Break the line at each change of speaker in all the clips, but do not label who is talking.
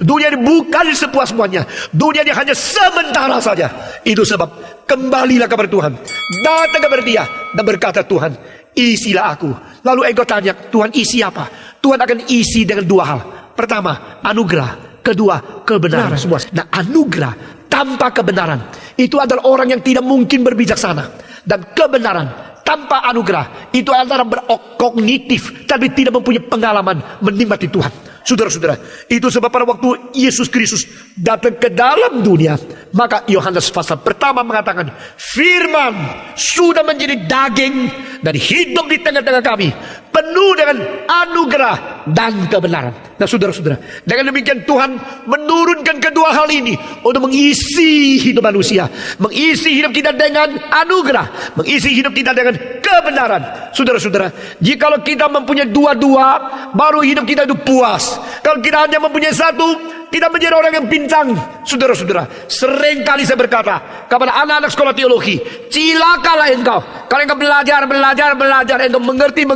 Dunia ini bukan sepuas-puasnya. Dunia ini hanya sementara saja. Itu sebab kembalilah kepada Tuhan, datang kepada Dia, dan berkata, Tuhan, isilah aku. Lalu engkau tanya, Tuhan isi apa? Tuhan akan isi dengan dua hal. Pertama, anugerah. Kedua, kebenaran. Nah, anugerah tanpa kebenaran itu adalah orang yang tidak mungkin berbijaksana. Dan kebenaran tanpa anugerah itu antara berkognitif tapi tidak mempunyai pengalaman menikmati Tuhan. Saudara-saudara, itu sebab pada waktu Yesus Kristus datang ke dalam dunia, maka Yohanes pasal pertama mengatakan, firman sudah menjadi daging dan hidup di tengah-tengah kami, penuh dengan anugerah dan kebenaran. Nah, saudara-saudara, dengan demikian Tuhan menurunkan kedua hal ini untuk mengisi hidup manusia, mengisi hidup kita dengan anugerah, mengisi hidup kita dengan kebenaran. Saudara-saudara, jikalau kita mempunyai dua-dua, baru hidup kita itu puas. Kalau kita hanya mempunyai satu, kita menjadi orang yang pincang. Saudara-saudara, seringkali saya berkata kepada anak-anak sekolah teologi, cilakalah engkau kalau engkau belajar, engkau mengerti,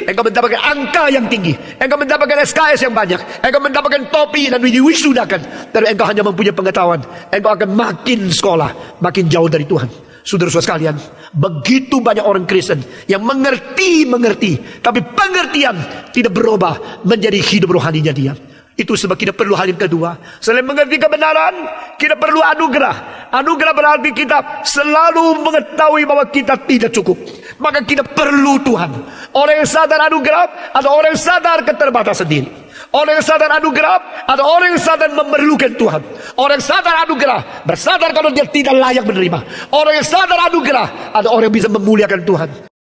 engkau mendapatkan angka yang tinggi, engkau mendapatkan SKS yang banyak, engkau mendapatkan topi dan diwisudakan, tapi engkau hanya mempunyai pengetahuan, engkau akan makin sekolah, makin jauh dari Tuhan. Saudara-saudara sekalian, begitu banyak orang Kristen yang mengerti, tapi pengertian tidak berubah menjadi hidup rohaninya dia. Itu sebab kita perlu hal yang kedua. Selain mengerti kebenaran, kita perlu anugerah. Anugerah berarti kita selalu mengetahui bahwa kita tidak cukup. Maka kita perlu Tuhan. Orang yang sadar anugerah atau orang yang sadar keterbatasan diri. Orang yang sadar anugerah atau orang yang sadar memerlukan Tuhan. Orang yang sadar anugerah bersadar kalau dia tidak layak menerima. Orang yang sadar anugerah atau orang yang bisa memuliakan Tuhan.